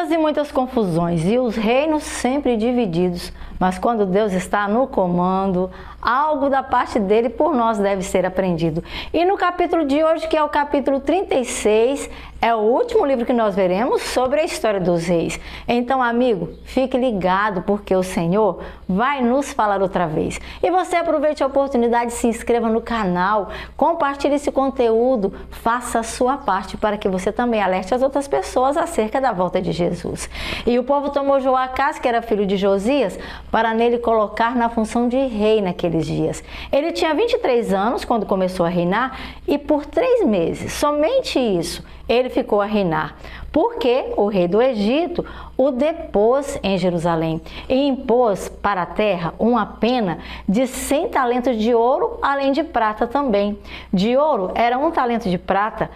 lutas e muitas confusões e os reinos sempre divididos, mas quando Deus está no comando, algo da parte dele por nós deve ser aprendido. E no capítulo de hoje, que é o capítulo 36, é o último livro que nós veremos sobre a história dos reis. Então, amigo, fique ligado, porque o Senhor vai nos falar outra vez. E você aproveite a oportunidade, se inscreva no canal, compartilhe esse conteúdo, faça a sua parte para que você também alerte as outras pessoas acerca da volta de Jesus. E o povo tomou Joacás, que era filho de Josias, para nele colocar na função de rei naqueles dias. Ele tinha 23 anos quando começou a reinar e por 3 meses, somente isso, ele ficou a reinar, porque o rei do Egito o depôs em Jerusalém e impôs para a terra uma pena de 100 talentos de ouro, além de prata também. De ouro era 1 talento de prata,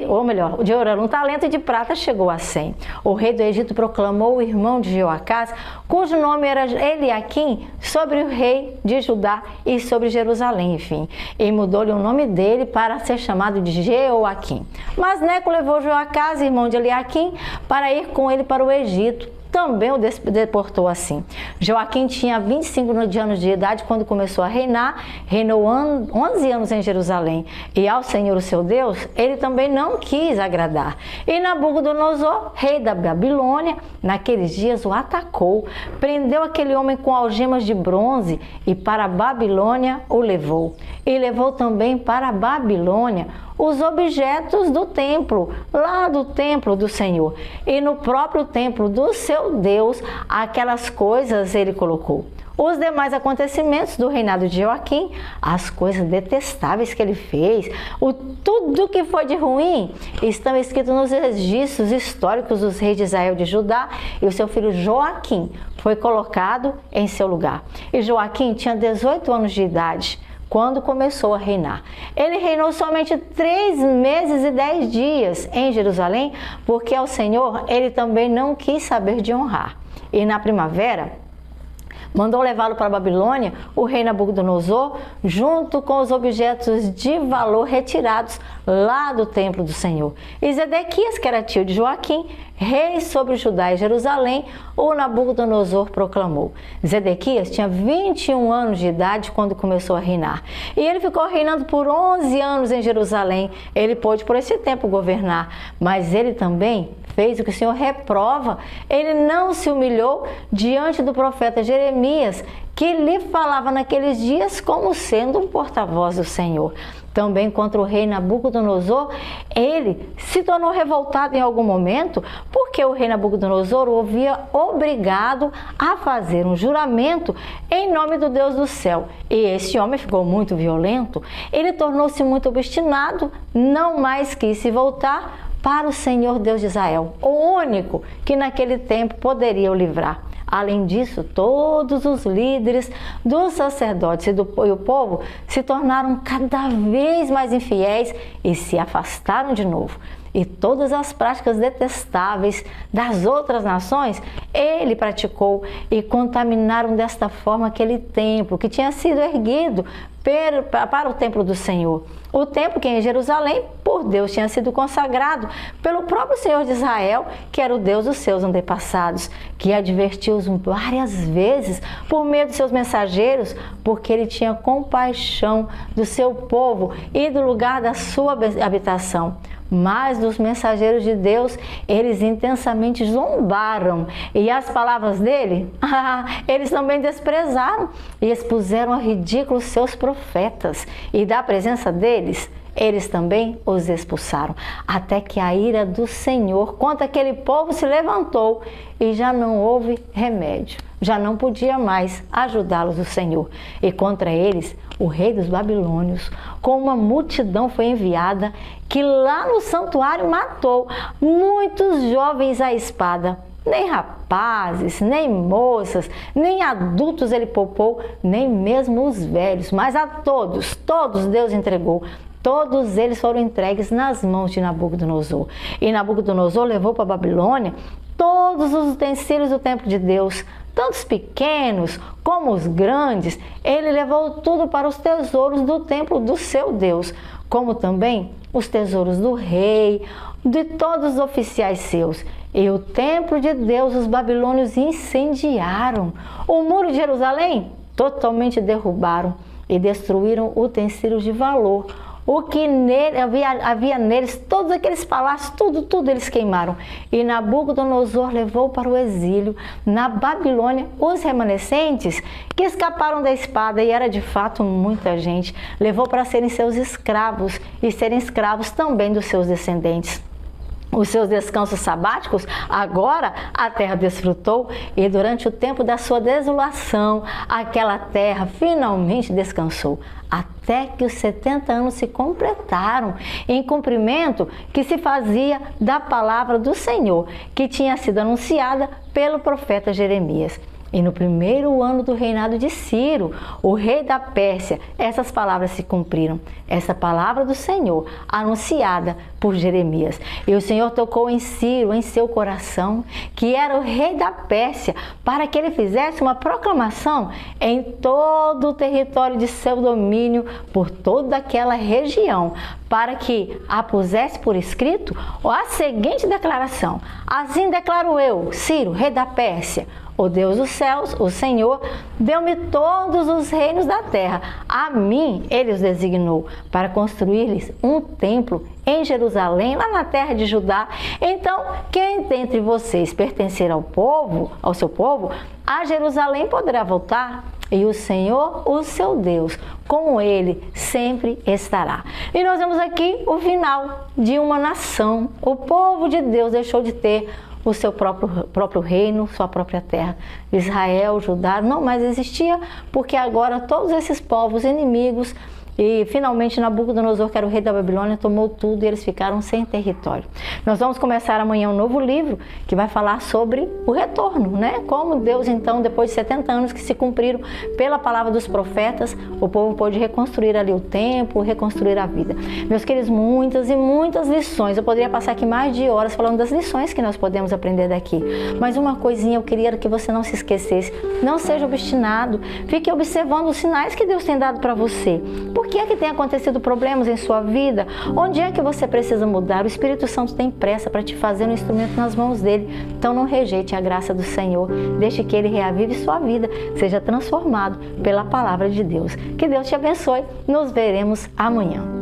ou melhor, de ouro era 1 talento e de prata chegou a 100. O rei do Egito proclamou o irmão de Joacás, cujo nome era Eliaquim, sobre o rei de Judá e sobre Jerusalém, enfim. E mudou-lhe o nome dele para ser chamado de Jeoaquim. Mas Neco levou Joacás, irmão de Eliaquim, para ir com ele para o Egito. Também o deportou assim. Joaquim tinha 25 anos de idade quando começou a reinar, reinou 11 anos em Jerusalém. E ao Senhor, o seu Deus, ele também não quis agradar. E Nabucodonosor, rei da Babilônia, naqueles dias o atacou, prendeu aquele homem com algemas de bronze e para a Babilônia o levou. E levou também para a Babilônia os objetos do templo, lá do templo do Senhor. E no próprio templo do seu Deus, aquelas coisas ele colocou. Os demais acontecimentos do reinado de Joaquim, as coisas detestáveis que ele fez, tudo que foi de ruim, estão escritos nos registros históricos dos reis de Israel de Judá, e o seu filho Joaquim foi colocado em seu lugar. E Joaquim tinha 18 anos de idade quando começou a reinar. Ele reinou somente 3 meses e 10 dias em Jerusalém, porque ao Senhor ele também não quis saber de honrar. E na primavera, mandou levá-lo para a Babilônia, o rei Nabucodonosor, junto com os objetos de valor retirados lá do templo do Senhor. E Zedequias, que era tio de Joaquim, rei sobre Judá e Jerusalém, o Nabucodonosor proclamou. Zedequias tinha 21 anos de idade quando começou a reinar. E ele ficou reinando por 11 anos em Jerusalém. Ele pôde por esse tempo governar, mas ele também fez o que o Senhor reprova. Ele não se humilhou diante do profeta Jeremias, que lhe falava naqueles dias como sendo um porta-voz do Senhor. Também contra o rei Nabucodonosor, ele se tornou revoltado em algum momento, porque o rei Nabucodonosor o havia obrigado a fazer um juramento em nome do Deus do céu. E esse homem ficou muito violento, ele tornou-se muito obstinado, não mais quis se voltar para o Senhor Deus de Israel, o único que naquele tempo poderia o livrar. Além disso, todos os líderes dos sacerdotes e o povo se tornaram cada vez mais infiéis e se afastaram de novo. E todas as práticas detestáveis das outras nações ele praticou e contaminaram desta forma aquele templo que tinha sido erguido para o templo do Senhor. O templo que em Jerusalém, por Deus, tinha sido consagrado pelo próprio Senhor de Israel, que era o Deus dos seus antepassados, que advertiu-os várias vezes por meio de seus mensageiros, porque ele tinha compaixão do seu povo e do lugar da sua habitação. Mas dos mensageiros de Deus, eles intensamente zombaram. E as palavras dele, eles também desprezaram e expuseram a ridículo seus profetas. E da presença deles, eles também os expulsaram. Até que a ira do Senhor contra aquele povo se levantou e já não houve remédio. Já não podia mais ajudá-los o Senhor. E contra eles, o rei dos babilônios, com uma multidão foi enviada, que lá no santuário matou muitos jovens à espada. Nem rapazes, nem moças, nem adultos ele poupou, nem mesmo os velhos, mas a todos Deus entregou. Todos eles foram entregues nas mãos de Nabucodonosor. E Nabucodonosor levou para a Babilônia todos os utensílios do templo de Deus, tanto os pequenos como os grandes. Ele levou tudo para os tesouros do templo do seu Deus, como também os tesouros do rei, de todos os oficiais seus. E o templo de Deus os babilônios incendiaram. O muro de Jerusalém totalmente derrubaram e destruíram utensílios de valor. O que nele, havia neles, todos aqueles palácios, tudo eles queimaram. E Nabucodonosor levou para o exílio na Babilônia os remanescentes que escaparam da espada, e era de fato muita gente. Levou para serem seus escravos e serem escravos também dos seus descendentes. Os seus descansos sabáticos, agora a terra desfrutou, e durante o tempo da sua desolação, aquela terra finalmente descansou, até que os 70 anos se completaram, em cumprimento que se fazia da palavra do Senhor, que tinha sido anunciada pelo profeta Jeremias. E no primeiro ano do reinado de Ciro, o rei da Pérsia, essas palavras se cumpriram. Essa palavra do Senhor, anunciada por Jeremias. E o Senhor tocou em Ciro, em seu coração, que era o rei da Pérsia, para que ele fizesse uma proclamação em todo o território de seu domínio, por toda aquela região, para que a pusesse por escrito a seguinte declaração: assim declaro eu, Ciro, rei da Pérsia, o Deus dos céus, o Senhor, deu-me todos os reinos da terra. A mim ele os designou para construir-lhes um templo em Jerusalém, lá na terra de Judá. Então, quem dentre vocês pertencer ao seu povo, a Jerusalém poderá voltar, e o Senhor, o seu Deus, com ele sempre estará. E nós vemos aqui o final de uma nação. O povo de Deus deixou de ter o seu próprio reino, sua própria terra. Israel, Judá não mais existia, porque agora todos esses povos inimigos, e finalmente Nabucodonosor, que era o rei da Babilônia, tomou tudo e eles ficaram sem território. Nós vamos começar amanhã um novo livro que vai falar sobre o retorno, né? Como Deus, então, depois de 70 anos que se cumpriram pela palavra dos profetas, o povo pôde reconstruir ali o templo, reconstruir a vida. Meus queridos, muitas e muitas lições. Eu poderia passar aqui mais de horas falando das lições que nós podemos aprender daqui. Mas uma coisinha eu queria que você não se esquecesse. Não seja obstinado. Fique observando os sinais que Deus tem dado para você. Por que é que tem acontecido problemas em sua vida? Onde é que você precisa mudar? O Espírito Santo tem pressa para te fazer um instrumento nas mãos dele. Então não rejeite a graça do Senhor. Deixe que ele reavive sua vida, seja transformado pela palavra de Deus. Que Deus te abençoe. Nos veremos amanhã.